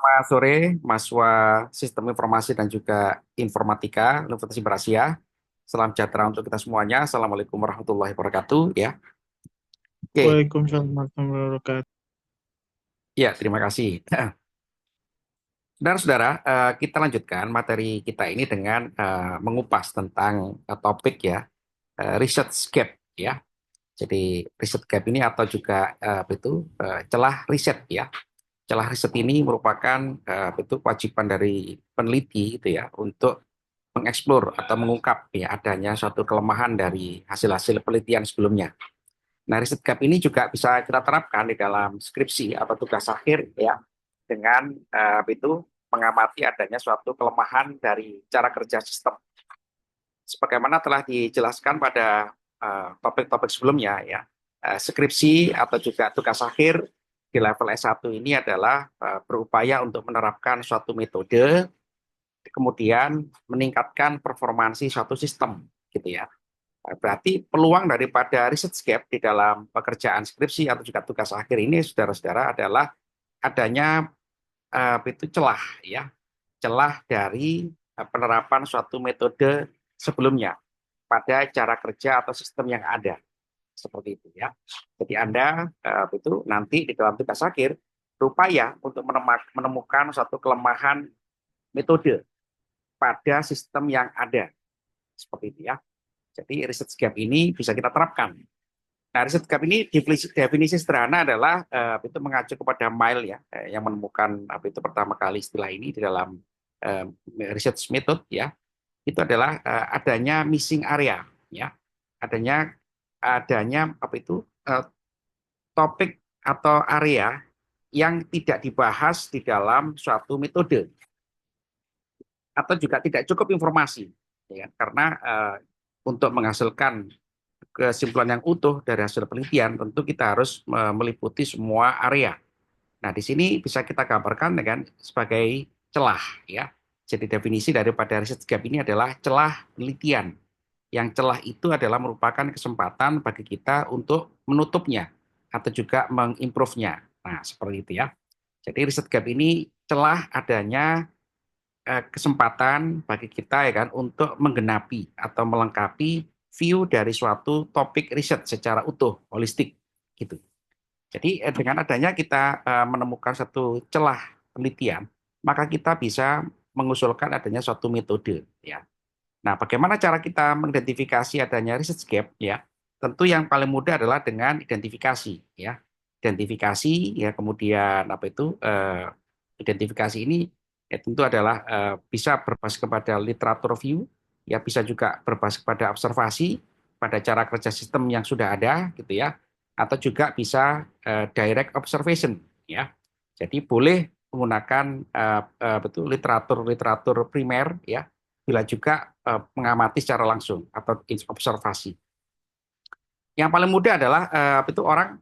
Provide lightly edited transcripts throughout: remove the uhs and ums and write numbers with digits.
Selamat sore, mahasiswa Sistem Informasi dan juga Informatika Universitas Berasia. Salam sejahtera untuk kita semuanya. Assalamualaikum warahmatullahi wabarakatuh. Ya, oke. Waalaikumsalam warahmatullahi wabarakatuh. Ya, terima kasih. Saudara-saudara, kita lanjutkan materi kita ini dengan mengupas tentang topik ya, research gap ya. Jadi research gap ini atau juga celah riset ya. Celah riset ini merupakan kewajiban dari peneliti itu ya untuk mengeksplor atau mengungkap ya adanya suatu kelemahan dari hasil-hasil penelitian sebelumnya. Nah, riset gap ini juga bisa kita terapkan di dalam skripsi atau tugas akhir ya dengan mengamati adanya suatu kelemahan dari cara kerja sistem. Sebagaimana telah dijelaskan pada topik-topik sebelumnya ya, skripsi atau juga tugas akhir di level S1 ini adalah berupaya untuk menerapkan suatu metode kemudian meningkatkan performansi suatu sistem gitu ya. Berarti peluang daripada research gap di dalam pekerjaan skripsi atau juga tugas akhir ini saudara-saudara adalah adanya celah ya, celah dari penerapan suatu metode sebelumnya pada cara kerja atau sistem yang ada seperti itu ya. Jadi Anda nanti di dalam tugas akhir berupaya untuk menemukan suatu kelemahan metode pada sistem yang ada seperti itu ya. Jadi research gap ini bisa kita terapkan. Nah, research gap ini definisi sederhana adalah itu mengacu kepada Mile ya, yang menemukan pertama kali istilah ini di dalam research method ya. Itu adalah adanya missing area ya, adanya adanya topik atau area yang tidak dibahas di dalam suatu metode atau juga tidak cukup informasi ya, karena untuk menghasilkan kesimpulan yang utuh dari hasil penelitian tentu kita harus meliputi semua area. Nah, di sini bisa kita gambarkan dengan sebagai celah ya. Jadi definisi daripada research gap ini adalah celah penelitian. Yang celah itu adalah merupakan kesempatan bagi kita untuk menutupnya atau juga mengimprove-nya. Nah, seperti itu ya. Jadi riset gap ini celah adanya kesempatan bagi kita ya kan untuk menggenapi atau melengkapi view dari suatu topik riset secara utuh, holistik gitu. Jadi dengan adanya kita menemukan satu celah penelitian, maka kita bisa mengusulkan adanya suatu metode ya. Nah, bagaimana cara kita mengidentifikasi adanya research gap ya? Tentu yang paling mudah adalah dengan identifikasi ya. Identifikasi ya, kemudian identifikasi ini ya tentu adalah bisa berbasis kepada literatur review, ya bisa juga berbasis kepada observasi pada cara kerja sistem yang sudah ada gitu ya, atau juga bisa direct observation ya. Jadi boleh menggunakan literatur primer ya, bila juga mengamati secara langsung atau observasi. Yang paling mudah adalah orang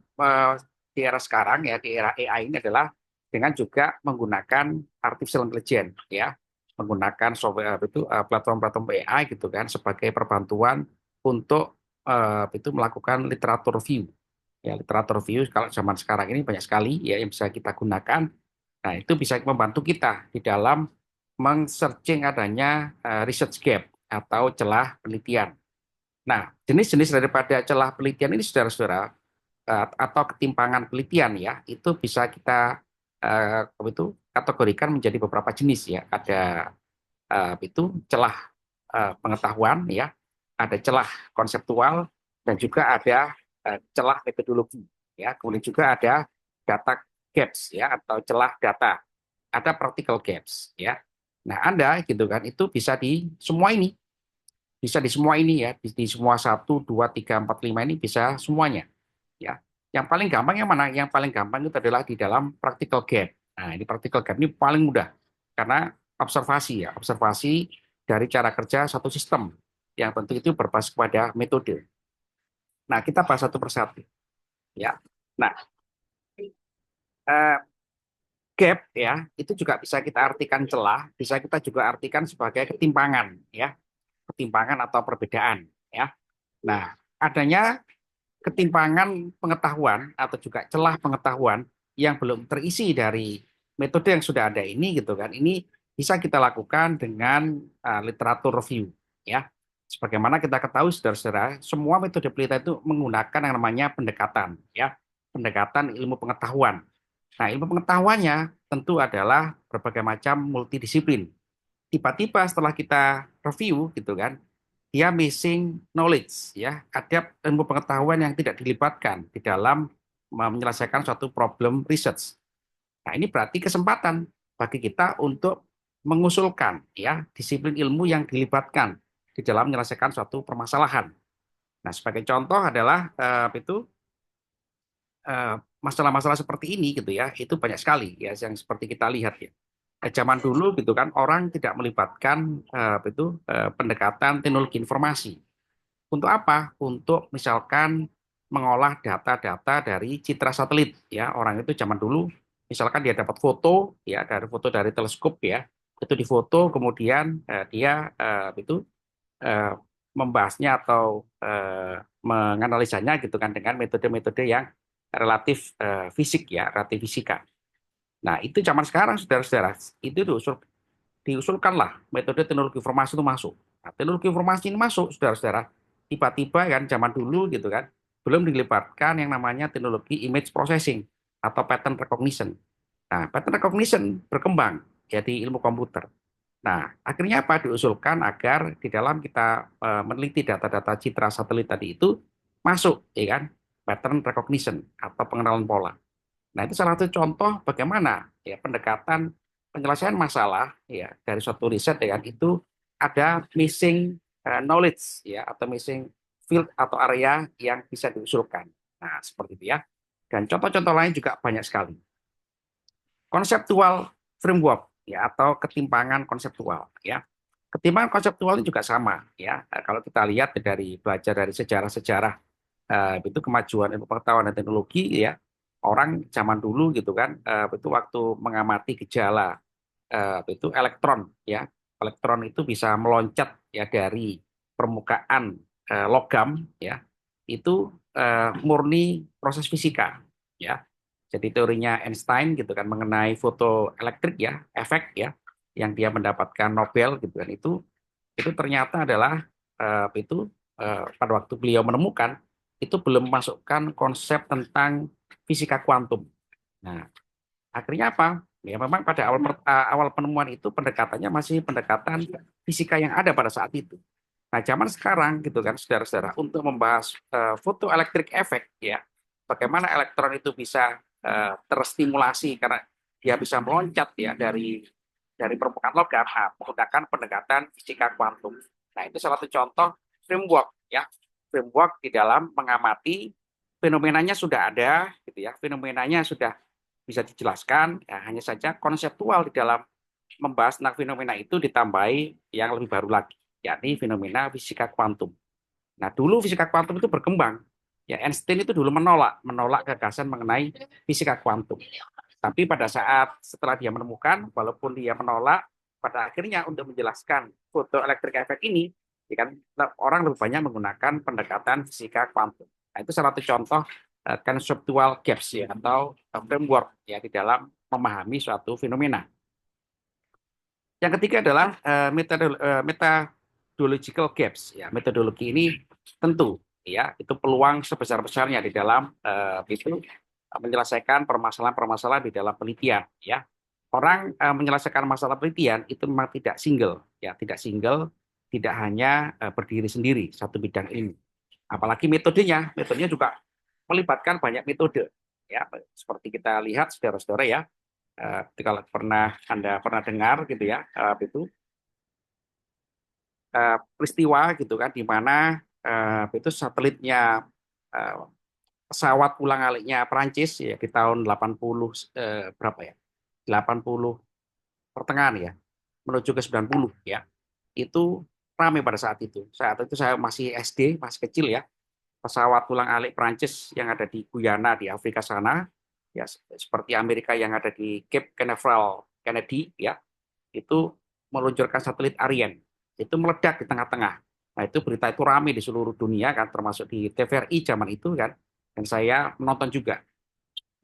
di era sekarang ya, di era AI ini adalah dengan juga menggunakan artificial intelligence ya, menggunakan software platform-platform AI gitu kan sebagai perbantuan untuk melakukan literatur review. Ya, literatur review kalau zaman sekarang ini banyak sekali ya yang bisa kita gunakan. Nah, itu bisa membantu kita di dalam meng-searching adanya research gap atau celah penelitian. Nah, jenis-jenis daripada celah penelitian ini saudara-saudara atau ketimpangan penelitian ya, itu bisa kita kategorikan menjadi beberapa jenis ya. Ada celah pengetahuan ya, ada celah konseptual dan juga ada celah metodologi ya. Kemudian juga ada data gaps ya atau celah data. Ada practical gaps ya. Nah, Anda gitu kan itu bisa di semua ini. Bisa di semua ini ya, di semua satu, 2, 3, 4, 5 ini bisa semuanya ya. Yang paling gampang yang mana? Yang paling gampang itu adalah di dalam practical gap. Nah, ini practical gap ini paling mudah karena observasi ya, observasi dari cara kerja satu sistem yang tentu itu berbasis pada metode. Nah, kita bahas satu persatu ya. Nah, eh, gap ya, itu juga bisa kita artikan celah, bisa kita juga artikan sebagai ketimpangan ya, ketimpangan atau perbedaan ya. Nah, adanya ketimpangan pengetahuan atau juga celah pengetahuan yang belum terisi dari metode yang sudah ada ini gitu kan, ini bisa kita lakukan dengan literatur review ya. Sebagaimana kita ketahui saudara-saudara, semua metode penelitian itu menggunakan yang namanya pendekatan ya, pendekatan ilmu pengetahuan. Nah, ilmu pengetahuannya tentu adalah berbagai macam multidisiplin. Tiba-tiba setelah kita review gitu kan, dia missing knowledge ya, ada ilmu pengetahuan yang tidak dilibatkan di dalam menyelesaikan suatu problem research. Nah, ini berarti kesempatan bagi kita untuk mengusulkan ya disiplin ilmu yang dilibatkan di dalam menyelesaikan suatu permasalahan. Nah, sebagai contoh adalah masalah-masalah seperti ini gitu ya, itu banyak sekali ya yang seperti kita lihat ya. Zaman dulu gitu kan orang tidak melibatkan pendekatan teknologi informasi. Untuk apa? Untuk misalkan mengolah data-data dari citra satelit ya. Orang itu zaman dulu misalkan dia dapat foto ya dari foto dari teleskop ya. Itu difoto kemudian dia eh, membahasnya atau menganalisanya gitu kan dengan metode-metode yang relatif fisik ya, relatif fisika. Nah, itu zaman sekarang saudara-saudara, itu diusulkanlah metode teknologi informasi itu masuk. Nah, teknologi informasi ini masuk, saudara-saudara. Tiba-tiba kan zaman dulu gitu kan, belum dilibatkan yang namanya teknologi image processing atau pattern recognition. Nah, pattern recognition berkembang jadi ilmu komputer. Nah, akhirnya apa? Diusulkan agar di dalam kita meneliti data-data citra satelit tadi itu masuk, ya kan? Pattern recognition atau pengenalan pola. Nah, itu salah satu contoh bagaimana ya pendekatan penyelesaian masalah ya dari suatu riset ya kan itu ada missing knowledge ya atau missing field atau area yang bisa diusulkan. Nah, seperti itu ya. Dan contoh-contoh lain juga banyak sekali. Konseptual framework ya atau ketimpangan konseptual ya. Ketimpangan konseptual ini juga sama ya. Kalau kita lihat dari belajar dari sejarah-sejarah itu kemajuan ilmu pengetahuan dan teknologi ya orang zaman dulu gitu kan itu waktu mengamati gejala itu elektron ya elektron itu bisa meloncat ya dari permukaan logam ya itu murni proses fisika ya jadi teorinya Einstein gitu kan mengenai fotoelektrik ya efek ya yang dia mendapatkan Nobel gitu kan itu ternyata adalah pada waktu beliau menemukan itu belum memasukkan konsep tentang fisika kuantum. Nah, akhirnya apa? Ya memang pada awal penemuan itu pendekatannya masih pendekatan fisika yang ada pada saat itu. Nah, zaman sekarang gitu kan saudara-saudara untuk membahas photoelectric effect ya, bagaimana elektron itu bisa terstimulasi karena dia bisa meloncat ya dari permukaan logam menggunakan pendekatan fisika kuantum. Nah, itu salah satu contoh framework ya. Framework di dalam mengamati fenomenanya sudah ada gitu ya. Fenomenanya sudah bisa dijelaskan, ya, hanya saja konseptual di dalam membahas tentang fenomena itu ditambahi yang lebih baru lagi, yakni fenomena fisika kuantum. Nah, dulu fisika kuantum itu berkembang. Ya, Einstein itu dulu menolak gagasan mengenai fisika kuantum. Tapi pada saat setelah dia menemukan, walaupun dia menolak, pada akhirnya untuk menjelaskan photoelectric effect ini, ya kan, orang lebih banyak menggunakan pendekatan fisika kuantum. Nah, itu salah satu contoh conceptual gaps ya atau framework ya di dalam memahami suatu fenomena. Yang ketiga adalah methodological gaps ya. Metodologi ini tentu ya itu peluang sebesar-besarnya di dalam menyelesaikan permasalahan-permasalahan di dalam penelitian ya. Orang menyelesaikan masalah penelitian itu memang tidak single ya, tidak single, tidak hanya berdiri sendiri satu bidang ilmu. Apalagi metodenya juga melibatkan banyak metode ya, seperti kita lihat saudara-saudara ya. Kalau Anda pernah dengar gitu ya, itu peristiwa gitu kan di mana itu satelitnya eh, pesawat ulang-aliknya Perancis ya di tahun 80 berapa ya? 80 pertengahan ya menuju ke 90 ya. Itu ramai pada saat itu. Saat itu saya masih SD, masih kecil ya. Pesawat ulang-alik Perancis yang ada di Guyana di Afrika sana ya seperti Amerika yang ada di Cape Canaveral Kennedy ya. Itu meluncurkan satelit Ariane. Itu meledak di tengah-tengah. Nah, itu berita itu ramai di seluruh dunia kan termasuk di TVRI zaman itu kan. Dan saya menonton juga.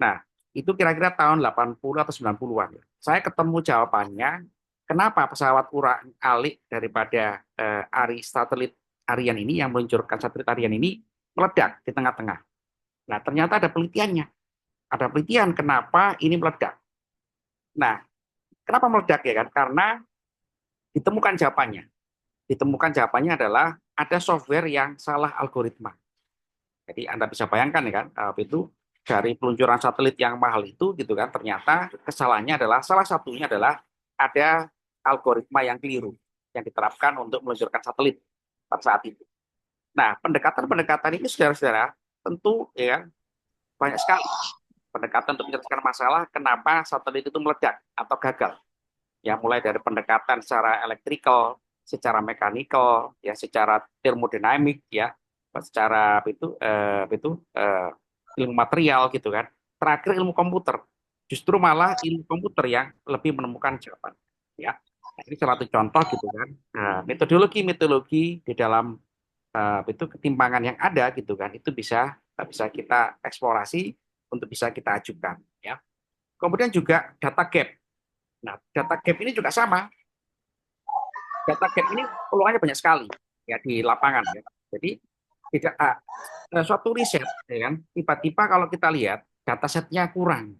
Nah, Itu kira-kira tahun 80 atau 90-an. Saya ketemu jawabannya, kenapa pesawat urak-alik daripada Ari satelit Arian ini, yang meluncurkan satelit Arian ini, meledak di tengah-tengah. Nah, ternyata ada penelitiannya. Ada penelitian kenapa ini meledak. Nah, kenapa meledak ya kan? Karena ditemukan jawabannya. Ditemukan jawabannya adalah ada software yang salah algoritma. Jadi Anda bisa bayangkan ya kan, itu dari peluncuran satelit yang mahal itu gitu kan, ternyata kesalahannya adalah salah satunya adalah ada algoritma yang keliru yang diterapkan untuk meluncurkan satelit pada saat itu. Nah, pendekatan-pendekatan ini saudara-saudara tentu ya kan, banyak sekali pendekatan untuk menyelesaikan masalah kenapa satelit itu meledak atau gagal. Ya mulai dari pendekatan secara elektrikal, secara mekanikal, ya secara termodinamik, ya secara ilmu material gitu kan. Terakhir ilmu komputer. Justru malah ilmu komputer yang lebih menemukan jawaban. Ya, nah, ini salah satu contoh gitu kan. Nah, metodologi-metodologi di dalam itu ketimpangan yang ada gitu kan, itu bisa bisa kita eksplorasi untuk bisa kita ajukan. Ya. Kemudian juga data gap. Nah, data gap ini juga sama. Data gap ini peluangnya banyak sekali ya di lapangan ya. Jadi tidak suatu riset ya kan, tiba-tiba kalau kita lihat datasetnya kurang.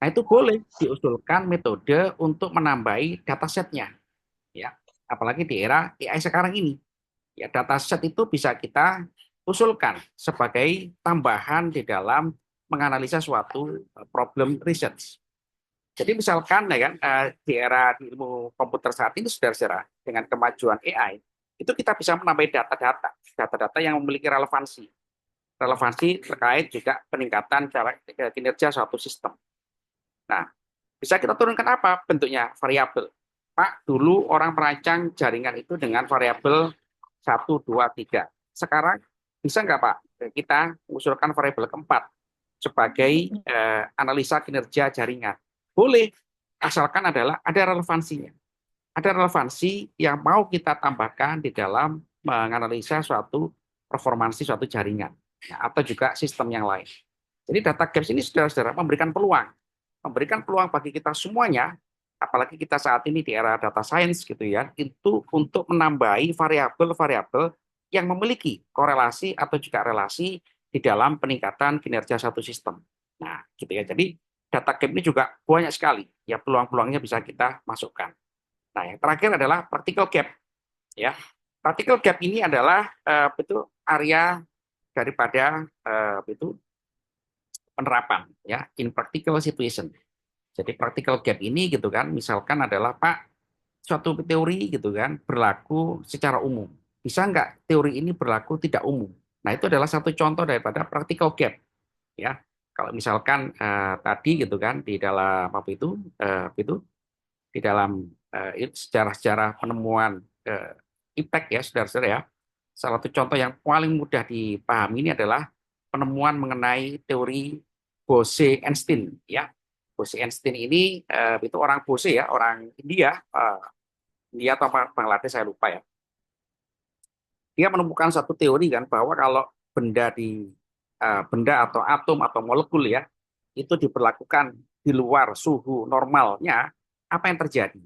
Nah, itu boleh diusulkan metode untuk menambahi datasetnya ya. Apalagi di era AI sekarang ini. Ya, dataset itu bisa kita usulkan sebagai tambahan di dalam menganalisa suatu problem research. Jadi misalkan ya kan di era di ilmu komputer saat ini saudara-saudara, dengan kemajuan AI itu kita bisa menambah data-data yang memiliki relevansi terkait juga peningkatan cara kinerja suatu sistem. Nah, bisa kita turunkan apa bentuknya? Variabel. Pak, dulu orang merancang jaringan itu dengan variabel 1, 2, 3. Sekarang bisa nggak Pak kita mengusulkan variabel keempat sebagai analisa kinerja jaringan? Boleh, asalkan adalah ada relevansinya. Ada relevansi yang mau kita tambahkan di dalam menganalisa suatu performansi suatu jaringan ya, atau juga sistem yang lain. Jadi data gaps ini saudara-saudara memberikan peluang bagi kita semuanya, apalagi kita saat ini di era data science gitu ya, itu untuk menambahi variabel-variabel yang memiliki korelasi atau juga relasi di dalam peningkatan kinerja satu sistem. Nah, gitu ya. Jadi data gap ini juga banyak sekali ya peluang-peluangnya bisa kita masukkan. Nah, yang terakhir adalah practical gap ya. Practical gap ini adalah itu area daripada itu penerapan ya in practical situation. Jadi practical gap ini gitu kan, misalkan adalah Pak, suatu teori gitu kan berlaku secara umum. Bisa nggak teori ini berlaku tidak umum? Nah, itu adalah satu contoh daripada practical gap ya. Kalau misalkan tadi gitu kan di dalam itu di dalam sejarah-sejarah penemuan impact ya saudara-saudara ya. Salah satu contoh yang paling mudah dipahami ini adalah penemuan mengenai teori Bose-Einstein ya. Bose-Einstein ini itu orang Bose ya, orang India, India atau Bangladesh saya lupa ya. Dia menemukan satu teori kan bahwa kalau benda atau atom atau molekul ya itu diperlakukan di luar suhu normalnya, apa yang terjadi?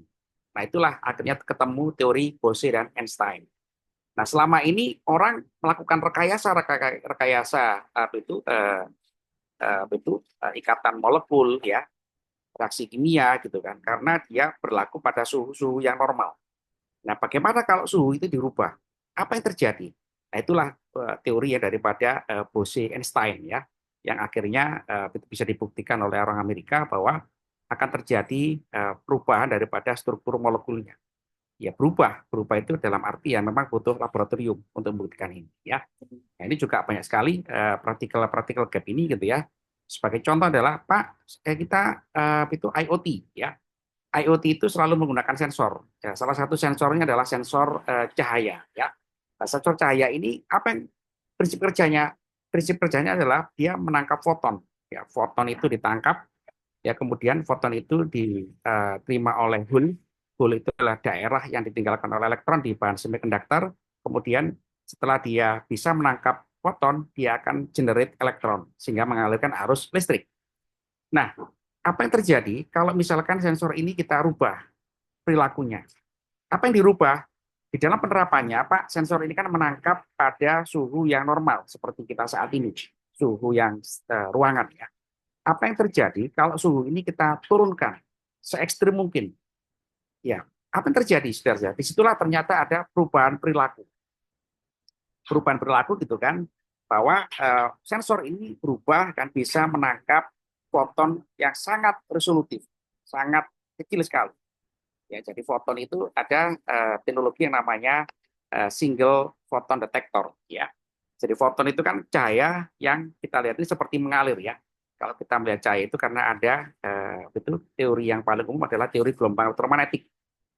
Nah, itulah akhirnya ketemu teori Bose dan Einstein. Nah, selama ini orang melakukan rekayasa ikatan molekul ya, reaksi kimia gitu kan, karena dia berlaku pada suhu-suhu yang normal. Nah, bagaimana kalau suhu itu dirubah? Apa yang terjadi? Nah, itulah teori ya daripada Bose-Einstein ya, yang akhirnya bisa dibuktikan oleh orang Amerika bahwa akan terjadi perubahan daripada struktur molekulnya. Ya berubah itu dalam arti ya memang butuh laboratorium untuk membuktikan ini ya. Nah, ini juga banyak sekali praktikal gap ini gitu ya. Sebagai contoh adalah Pak, kita itu IoT ya. IoT itu selalu menggunakan sensor. Ya, salah satu sensornya adalah sensor cahaya ya. Nah, sensor cahaya ini apa yang prinsip kerjanya? Prinsip kerjanya adalah dia menangkap foton. Ya, foton itu ditangkap ya kemudian foton itu diterima oleh hole. Hole itu adalah daerah yang ditinggalkan oleh elektron di bahan semiconductor. Kemudian setelah dia bisa menangkap foton, dia akan generate elektron sehingga mengalirkan arus listrik. Nah, apa yang terjadi kalau misalkan sensor ini kita rubah perilakunya? Apa yang dirubah? Di dalam penerapannya, Pak, sensor ini kan menangkap pada suhu yang normal, seperti kita saat ini, suhu yang ruangan ya. Apa yang terjadi kalau suhu ini kita turunkan se ekstrim mungkin? Ya, apa yang terjadi, saudara? Disitulah ternyata ada perubahan perilaku. Perubahan perilaku gitu kan, bahwa sensor ini berubah dan bisa menangkap foton yang sangat resolutif, sangat kecil sekali. Ya, jadi foton itu ada teknologi yang namanya single photon detector. Ya, jadi foton itu kan cahaya yang kita lihat ini seperti mengalir ya. Kalau kita melihat cahaya itu karena ada itu teori yang paling umum adalah teori gelombang elektromagnetik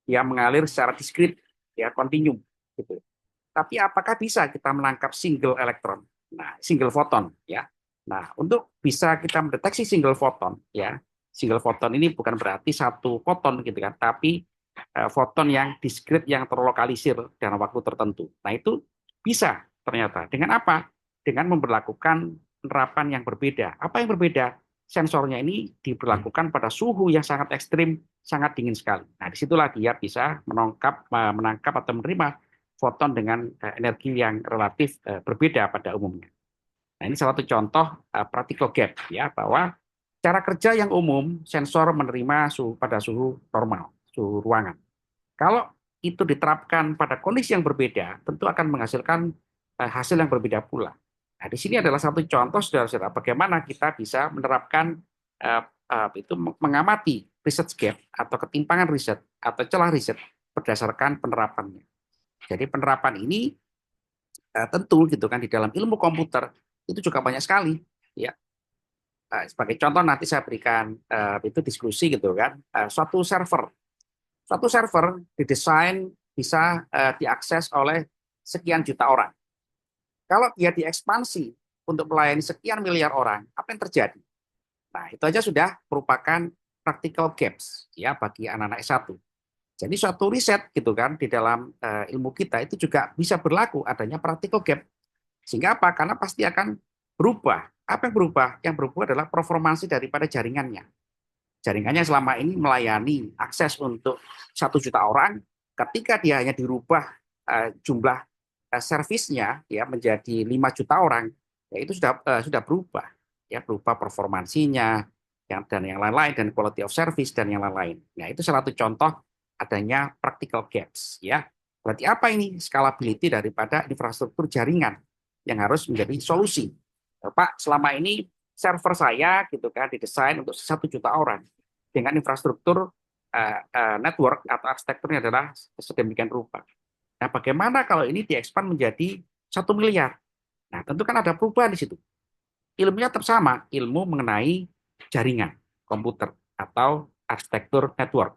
yang mengalir secara diskrit, ya kontinum gitu. Tapi apakah bisa kita menangkap single elektron? Nah, single foton ya. Nah, untuk bisa kita mendeteksi single foton ya. Single foton ini bukan berarti satu foton gitu kan, tapi foton yang diskrit yang terlokalisir dalam waktu tertentu. Nah, itu bisa ternyata. Dengan apa? Dengan memperlakukan penerapan yang berbeda. Apa yang berbeda? Sensornya ini diberlakukan pada suhu yang sangat ekstrim, sangat dingin sekali. Nah, disitulah dia bisa menangkap atau menerima foton dengan energi yang relatif berbeda pada umumnya. Nah, ini salah satu contoh practical gap ya, bahwa cara kerja yang umum sensor menerima suhu pada suhu normal, suhu ruangan. Kalau itu diterapkan pada kondisi yang berbeda, tentu akan menghasilkan hasil yang berbeda pula. Nah, di sini adalah satu contoh, saudara-saudara, bagaimana kita bisa menerapkan itu mengamati research gap atau ketimpangan riset atau celah riset berdasarkan penerapannya. Jadi penerapan ini tentu gitu kan di dalam ilmu komputer itu juga banyak sekali ya. Sebagai contoh nanti saya berikan itu diskusi gitu kan. Suatu server didesain bisa diakses oleh sekian juta orang. Kalau dia diekspansi untuk melayani sekian miliar orang, apa yang terjadi? Nah, itu aja sudah merupakan practical gaps ya bagi anak-anak S1. Jadi suatu riset gitu kan di dalam ilmu kita itu juga bisa berlaku adanya practical gap. Sehingga apa? Karena pasti akan berubah. Apa yang berubah? Yang berubah adalah performansi daripada jaringannya. Jaringannya selama ini melayani akses untuk 1 juta orang, ketika dia hanya dirubah jumlah servisnya ya menjadi 5 juta orang, ya itu sudah berubah. Ya, berubah performansinya dan yang lain-lain, dan quality of service dan yang lain-lain. Nah, itu salah satu contoh adanya practical gaps ya. Berarti apa ini? Scalability daripada infrastruktur jaringan yang harus menjadi solusi. Pak, selama ini server saya gitu kan didesain untuk 1 juta orang dengan infrastruktur network atau arsitekturnya adalah sedemikian rupa. Nah, bagaimana kalau ini diekspan menjadi 1 miliar? Nah, tentu kan ada perubahan di situ. Ilmunya tetap sama, ilmu mengenai jaringan komputer atau arsitektur network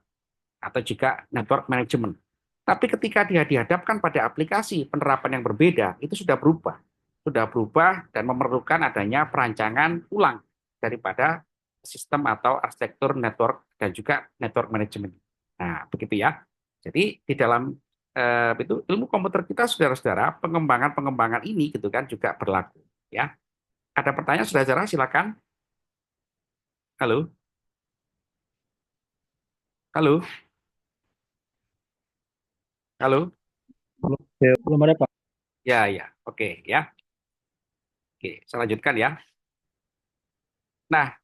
atau juga network management. Tapi ketika dia dihadapkan pada aplikasi penerapan yang berbeda, itu sudah berubah. Sudah berubah dan memerlukan adanya perancangan ulang daripada sistem atau arsitektur network dan juga network management. Nah, begitu ya. Jadi di dalam itu ilmu komputer kita, saudara-saudara, pengembangan-pengembangan ini gitu kan juga berlaku. Ya, ada pertanyaan, saudara-saudara? Silakan. Halo, halo, halo. Ya, belum ada Pak. Ya, ya, oke ya. Oke, saya lanjutkan ya. Nah,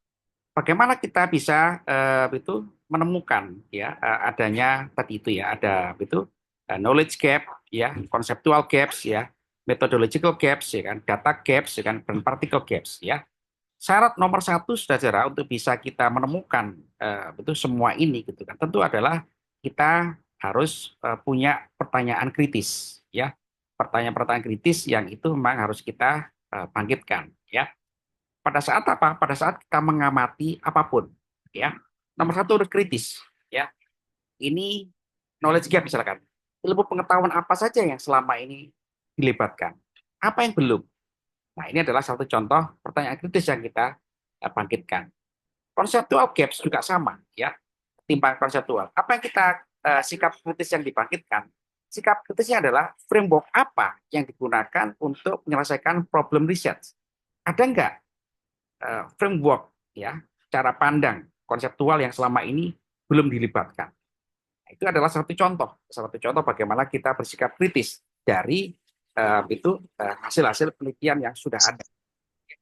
bagaimana kita bisa itu menemukan ya adanya tadi itu ya ada itu knowledge gap ya, conceptual gaps ya, methodological gaps ya kan, data gaps ya kan, dan particle gaps ya. Syarat nomor satu saudara untuk bisa kita menemukan itu semua ini gitu kan, tentu adalah kita harus punya pertanyaan kritis ya, pertanyaan-pertanyaan kritis yang itu memang harus kita bangkitkan ya. Pada saat apa? Pada saat kita mengamati apapun, ya. Nomor satu harus kritis, ya. Ini knowledge gap misalkan. Ilmu pengetahuan apa saja yang selama ini dilibatkan? Apa yang belum? Nah, ini adalah satu contoh pertanyaan kritis yang kita bangkitkan. Conceptual gaps juga sama, ya. Timbang konseptual. Apa yang kita sikap kritis yang dibangkitkan? Sikap kritisnya adalah framework apa yang digunakan untuk menyelesaikan problem research. Ada enggak framework ya, cara pandang konseptual yang selama ini belum dilibatkan. Nah, itu adalah satu contoh bagaimana kita bersikap kritis dari hasil-hasil penelitian yang sudah ada.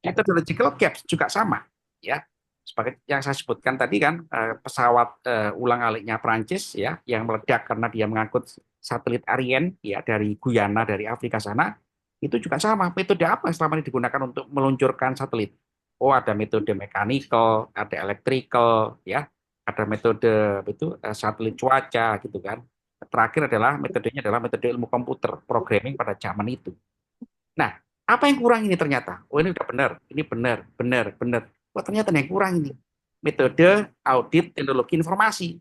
Methodological gaps juga sama, ya. Sebagai yang saya sebutkan tadi kan, pesawat ulang-aliknya Prancis ya yang meledak karena dia mengangkut satelit Ariane ya dari Guyana dari Afrika sana, itu juga sama. Metode apa yang selama ini digunakan untuk meluncurkan satelit? Oh, ada metode mechanical, ada electrical, ya, ada metode satelit cuaca gitu kan. Terakhir adalah metodenya adalah metode ilmu komputer, programming pada zaman itu. Nah, apa yang kurang ini ternyata? Oh, ini udah benar, ini benar, benar, benar. Wah, ternyata yang kurang ini. Metode audit teknologi informasi.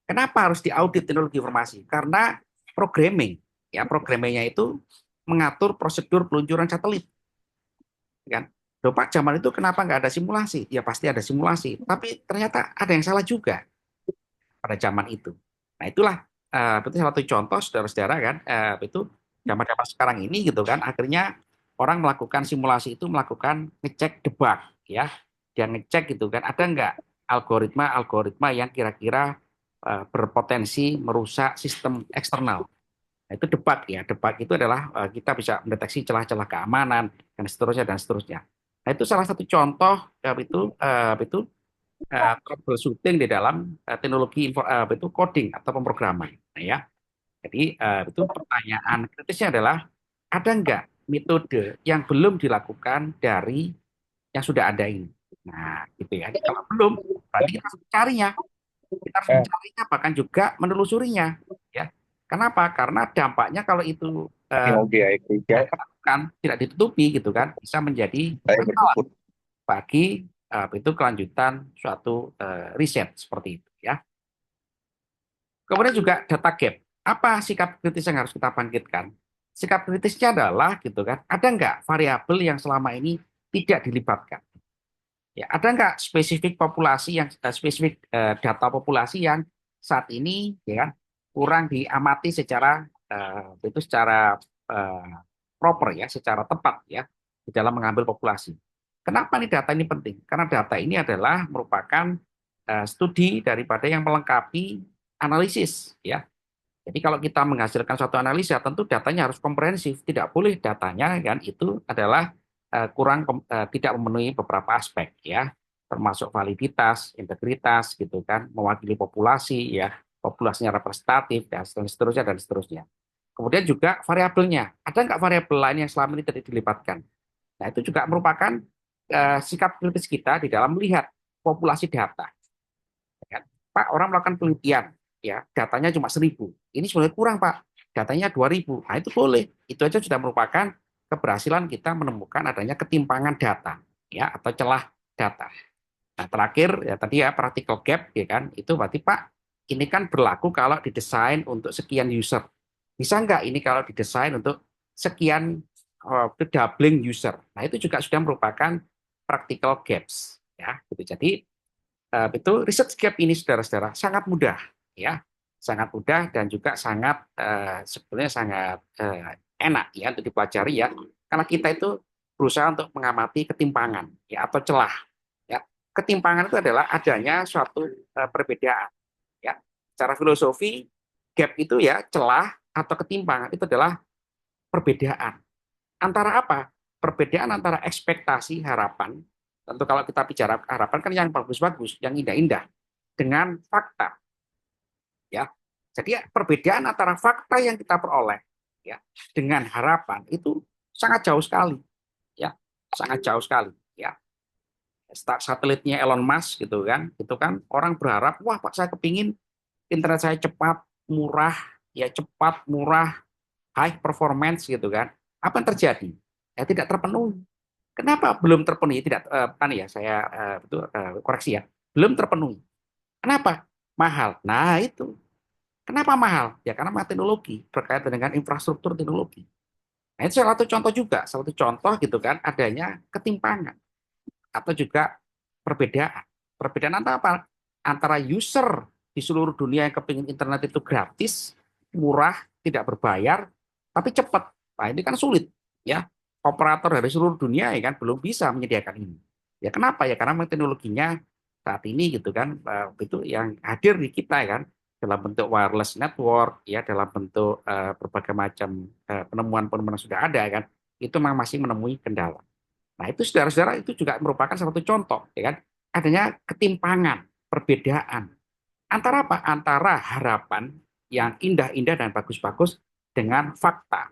Kenapa harus diaudit teknologi informasi? Karena programming, ya programmingnya itu mengatur prosedur peluncuran satelit, kan? Loh, Pak, zaman itu kenapa nggak ada simulasi? Ya pasti ada simulasi, tapi ternyata ada yang salah juga pada zaman itu. Nah, itulah itu salah satu contoh saudara-saudara kan, itu zaman-zaman sekarang ini gitu kan, akhirnya orang melakukan simulasi itu melakukan ngecek debug ya, dia ngecek gitu kan, ada nggak algoritma-algoritma yang kira-kira berpotensi merusak sistem eksternal. Nah, itu debug ya, debug itu adalah kita bisa mendeteksi celah-celah keamanan dan seterusnya dan seterusnya. Nah, itu salah satu contoh troubleshooting di dalam teknologi itu coding atau pemrograman. Nah, ya. Jadi itu pertanyaan kritisnya adalah ada nggak metode yang belum dilakukan dari yang sudah ada ini? Nah, gitu ya. Kalau belum, berarti kita harus mencarinya. Kita harus Eh, mencarinya, bahkan juga menelusurinya. Ya. Kenapa? Karena dampaknya kalau itu Teknologi tidak Indonesia dilakukan, tidak ditutupi gitu kan, bisa menjadi saya masalah bersyukur. bagi itu kelanjutan suatu riset seperti itu ya. Kemudian juga data gap. Apa sikap kritis yang harus kita bangkitkan? Sikap kritisnya adalah gitu kan, ada nggak variabel yang selama ini tidak dilibatkan? Ya, ada nggak spesifik populasi yang spesifik data populasi yang saat ini ya kan kurang diamati secara eh, proper ya, secara tepat ya di dalam mengambil populasi. Kenapa nih data ini penting? Karena data ini adalah merupakan studi daripada yang melengkapi analisis ya. Jadi kalau kita menghasilkan suatu analisa, tentu datanya harus komprehensif. Tidak boleh datanya kan itu adalah tidak memenuhi beberapa aspek ya, termasuk validitas, integritas gitu kan, mewakili populasi ya, populasinya representatif dan seterusnya dan seterusnya. Kemudian juga variabelnya, ada nggak variabel lain yang selama ini tidak dilibatkan? Nah itu juga merupakan sikap kritis kita di dalam melihat populasi data ya kan? Pak, orang melakukan penelitian, ya datanya cuma 1.000. Ini sebenarnya kurang, Pak. Datanya 2.000. Nah, itu boleh. Itu aja sudah merupakan keberhasilan kita menemukan adanya ketimpangan data, ya atau celah data. Nah, terakhir ya tadi ya practical gap, ya kan? Itu berarti Pak, ini kan berlaku kalau didesain untuk sekian user. Bisa nggak ini kalau didesain untuk sekian doubling user? Nah, itu juga sudah merupakan practical gaps, ya. Gitu. Jadi itu research gap ini saudara-saudara sangat mudah ya, sangat mudah dan juga sangat sebenarnya sangat enak ya untuk dipelajari ya, karena kita itu berusaha untuk mengamati ketimpangan ya atau celah ya. Ketimpangan itu adalah adanya suatu perbedaan ya. Secara filosofi gap itu ya celah atau ketimpangan itu adalah perbedaan antara apa? Perbedaan antara ekspektasi harapan. Tentu kalau kita bicara harapan kan yang bagus-bagus, yang indah-indah dengan fakta, ya. Jadi ya, perbedaan antara fakta yang kita peroleh, ya, dengan harapan itu sangat jauh sekali, ya, sangat jauh sekali, ya. Satelitnya Elon Musk gitu kan, itu kan orang berharap, wah Pak saya kepingin internet saya cepat, murah, ya cepat, murah, high performance gitu kan. Apa yang terjadi? Ya tidak terpenuhi. Kenapa belum terpenuhi? Tidak, bukan ya, saya koreksi ya, belum terpenuhi. Kenapa? Mahal. Nah itu. Kenapa mahal? Ya karena teknologi berkaitan dengan infrastruktur teknologi. Nah itu salah satu contoh juga, salah satu contoh gitu kan adanya ketimpangan atau juga perbedaan. Perbedaan antara apa? Antara user di seluruh dunia yang kepingin internet itu gratis, murah, tidak berbayar, tapi cepat. Nah ini kan sulit ya. Operator dari seluruh dunia ya kan belum bisa menyediakan ini. Ya kenapa ya? Karena memang teknologinya saat ini gitu kan itu yang hadir di kita ya kan dalam bentuk wireless network ya dalam bentuk berbagai macam penemuan-penemuan yang sudah ada ya kan itu memang masih menemui kendala. Nah, itu saudara-saudara itu juga merupakan salah satu contoh ya kan adanya ketimpangan, perbedaan antara apa? Antara harapan yang indah-indah dan bagus-bagus dengan fakta.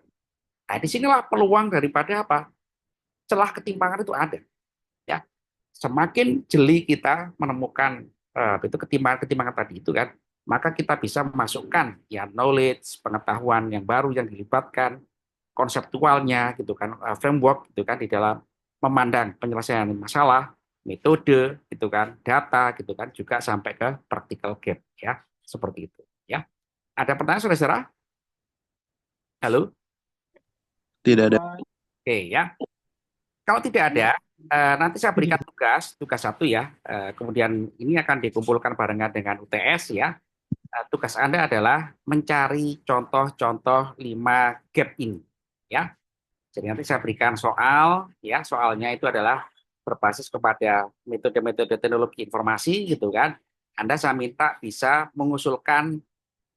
Nah, disinilah peluang daripada apa? Celah ketimpangan itu ada. Ya, semakin jeli kita menemukan itu ketimpangan-ketimpangan tadi itu kan, maka kita bisa memasukkan ya knowledge, pengetahuan yang baru yang dilibatkan, konseptualnya gitu kan, framework gitu kan di dalam memandang penyelesaian masalah, metode gitu kan, data gitu kan, juga sampai ke practical gap ya, seperti itu ya. Ada pertanyaan saudara-saudara? Halo? Tidak ada. Oke ya. Kalau tidak ada, nanti saya berikan tugas satu ya. Kemudian ini akan dikumpulkan barengan dengan UTS ya. Tugas Anda adalah mencari contoh-contoh 5 gap ini. Ya, jadi nanti saya berikan soal, ya soalnya itu adalah berbasis kepada metode-metode teknologi informasi gitu kan. Anda saya minta bisa mengusulkan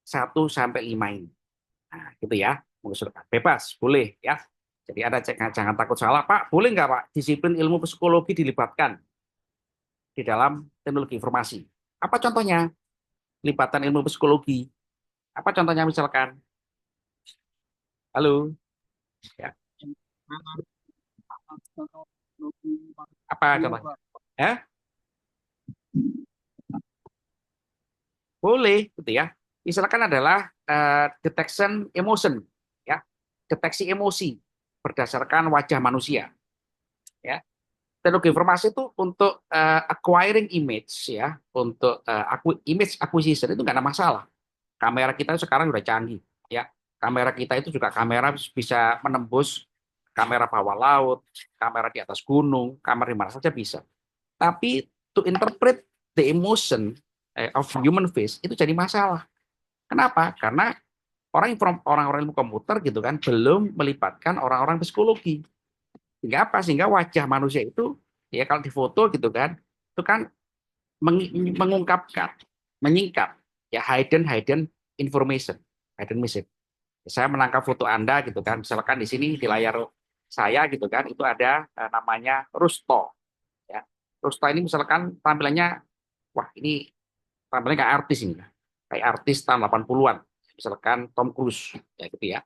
1 sampai 5 ini. Nah, gitu ya, mengusulkan. Bebas, boleh ya. Jadi Anda jangan takut salah, Pak. Boleh nggak, Pak, disiplin ilmu psikologi dilibatkan di dalam teknologi informasi? Apa contohnya? Lipatan ilmu psikologi. Apa contohnya misalkan? Halo? Ya. Apa contohnya? Eh? Boleh, gitu ya. Misalkan adalah detection emotion, ya. Deteksi emosi berdasarkan wajah manusia, ya. Teknologi informasi itu untuk acquiring image ya, untuk image acquisition itu nggak ada masalah. Kamera kita sekarang sudah canggih ya. Kamera kita itu juga kamera bisa menembus kamera bawah laut, kamera di atas gunung, kamera di mana saja bisa. Tapi to interpret the emotion of human face itu jadi masalah. Kenapa? Karena orang-orang ilmu komputer gitu kan belum melibatkan orang-orang psikologi. Sehingga apa? Sehingga wajah manusia itu ya kalau difoto gitu kan itu kan mengungkapkan, menyingkap ya hidden information, hidden message. Saya menangkap foto Anda gitu kan, misalkan di sini di layar saya gitu kan itu ada namanya Rusto ya. Rusto ini misalkan tampilannya wah ini tampilannya kayak artis ini. Kayak artis tahun 80-an. Misalkan Tom Cruise ya gitu ya.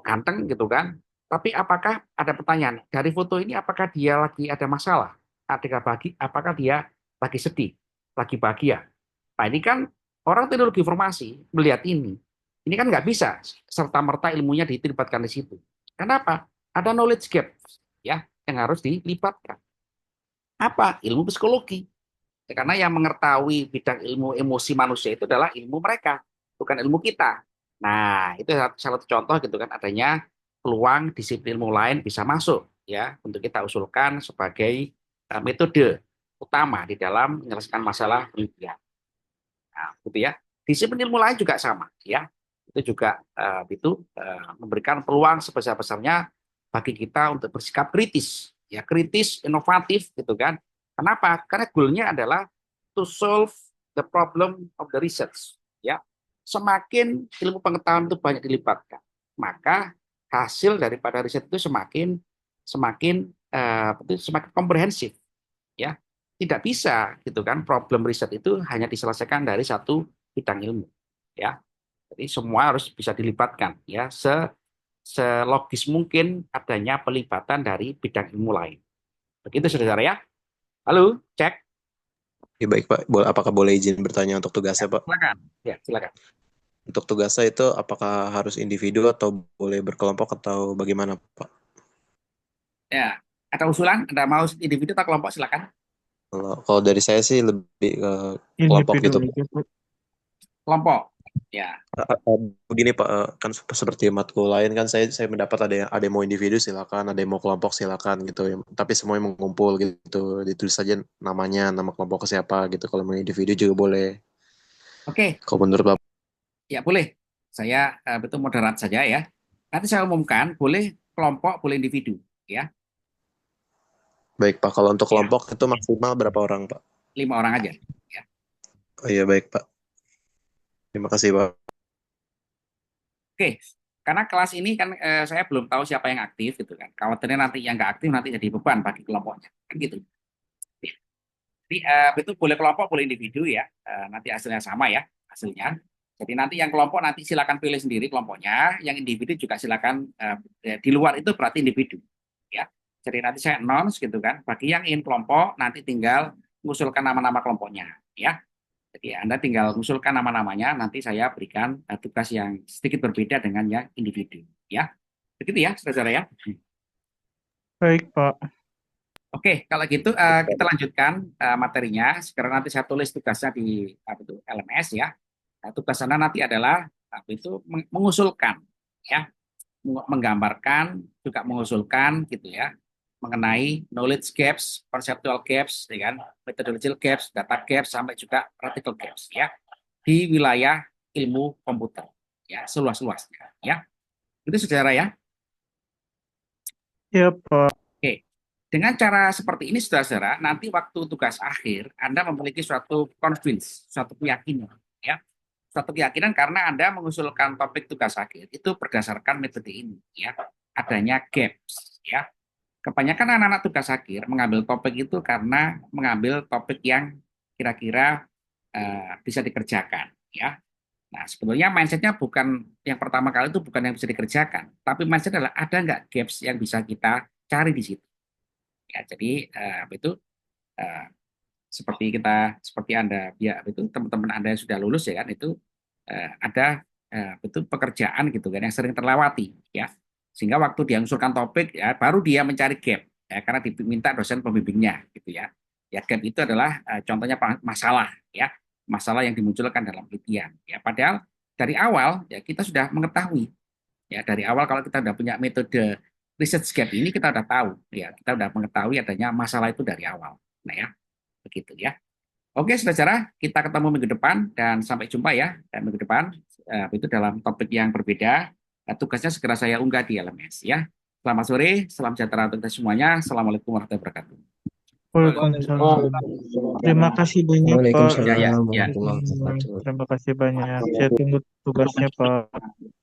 Ganteng gitu kan. Tapi apakah ada pertanyaan dari foto ini apakah dia lagi ada masalah? Apakah dia lagi sedih, lagi bahagia? Nah ini kan orang teknologi informasi melihat ini. Ini kan nggak bisa serta merta ilmunya dilibatkan di situ. Kenapa? Ada knowledge gap ya yang harus dilibatkan. Apa? Ilmu psikologi. Karena yang mengetahui bidang ilmu emosi manusia itu adalah ilmu mereka, bukan ilmu kita. Nah, itu salah satu contoh gitu kan adanya peluang disiplin ilmu lain bisa masuk ya untuk kita usulkan sebagai metode utama di dalam menyelesaikan masalah penelitian. Nah, gitu ya. Disiplin ilmu lain juga sama ya. Itu juga memberikan peluang sebesar-besarnya bagi kita untuk bersikap kritis, ya kritis, inovatif gitu kan. Kenapa? Karena goalnya adalah to solve the problem of the research. Ya, semakin ilmu pengetahuan itu banyak dilibatkan, maka hasil daripada riset itu semakin semakin semakin komprehensif. Ya, tidak bisa gitu kan. Problem riset itu hanya diselesaikan dari satu bidang ilmu. Ya, jadi semua harus bisa dilibatkan. Ya, selogis mungkin adanya pelibatan dari bidang ilmu lain. Begitu saudara ya. Halo, cek. Ya, baik Pak, apakah boleh izin bertanya untuk tugasnya Pak? Silakan. Ya, silakan. Untuk tugasnya itu apakah harus individu atau boleh berkelompok atau bagaimana Pak? Ya, ada usulan? Ada mau individu atau kelompok? Silakan. Kalau dari saya sih lebih ke kelompok Individu gitu Pak. aja, Pak. Kelompok. Ya, Begini Pak, kan seperti matkul lain kan saya mendapat ada yang mau individu silakan, ada yang mau kelompok silakan gitu. Tapi semuanya mengumpul gitu, ditulis saja namanya, nama kelompok ke siapa gitu. Kalau mau individu juga boleh. oke. Kalau menurut Bapak, Ya, boleh. Saya betul moderat saja ya. Nanti saya umumkan, boleh kelompok, boleh individu. Ya, Baik Pak, kalau untuk Ya, kelompok itu maksimal berapa orang Pak? 5 orang aja. Ya. Oh iya baik Pak, terima kasih Pak. Oke, karena kelas ini kan saya belum tahu siapa yang aktif gitu kan. Khawatirnya nanti yang nggak aktif nanti jadi beban bagi kelompoknya. Kan gitu. Ya. Jadi itu boleh kelompok, boleh individu ya. Nanti hasilnya sama ya hasilnya. Jadi nanti yang kelompok nanti silakan pilih sendiri kelompoknya. Yang individu juga silakan di luar itu berarti individu ya. Jadi nanti saya announce gitu kan. Bagi yang ingin kelompok nanti tinggal mengusulkan nama-nama kelompoknya ya. Jadi Anda tinggal mengusulkan nama-namanya, nanti saya berikan tugas yang sedikit berbeda dengan yang individu. Ya, begitu ya, saudara ya. Baik, Pak. Oke, kalau gitu kita lanjutkan materinya. Sekarang nanti saya tulis tugasnya di apa itu, LMS ya. Nah, tugas Anda nanti adalah apa itu mengusulkan, ya, menggambarkan, juga mengusulkan gitu ya, mengenai knowledge gaps, conceptual gaps, ya kan, methodological gaps, data gaps, sampai juga practical gaps, ya, di wilayah ilmu komputer, ya, seluas-luasnya, ya. Itu saudara ya. Ya, Pak. Oke. Dengan cara seperti ini, saudara-saudara, nanti waktu tugas akhir, Anda memiliki suatu convince, suatu keyakinan, ya. Suatu keyakinan karena Anda mengusulkan topik tugas akhir itu berdasarkan metode ini, ya. Adanya gaps, ya. Kebanyakan anak-anak tugas akhir mengambil topik itu karena mengambil topik yang kira-kira bisa dikerjakan, ya. Nah, sebetulnya mindsetnya bukan yang pertama kali itu bukan yang bisa dikerjakan, tapi mindset adalah ada nggak gaps yang bisa kita cari di situ. Ya, jadi itu eh, seperti Anda ya itu teman-teman Anda yang sudah lulus ya kan itu ada itu pekerjaan gitu kan yang sering terlewati ya. Sehingga waktu dia mengusulkan topik ya baru dia mencari gap ya karena diminta dosen pembimbingnya gitu ya. Ya gap itu adalah contohnya masalah ya, masalah yang dimunculkan dalam penelitian ya. Padahal dari awal ya kita sudah mengetahui ya dari awal kalau kita sudah punya metode research gap ini kita sudah tahu ya kita sudah mengetahui adanya masalah itu dari awal. Nah ya begitu ya. Oke, saudara, kita ketemu minggu depan dan sampai jumpa ya minggu depan itu dalam topik yang berbeda. Tugasnya segera saya unggah di LMS ya. Selamat sore, salam sejahtera untuk kita semuanya. Assalamualaikum warahmatullahi wabarakatuh. Waalaikumsalam. Terima kasih banyak, Pak. Ya, ya, Waalaikumsalam ya. warahmatullahi wabarakatuh. Terima kasih banyak. Saya tunggu tugasnya, Pak.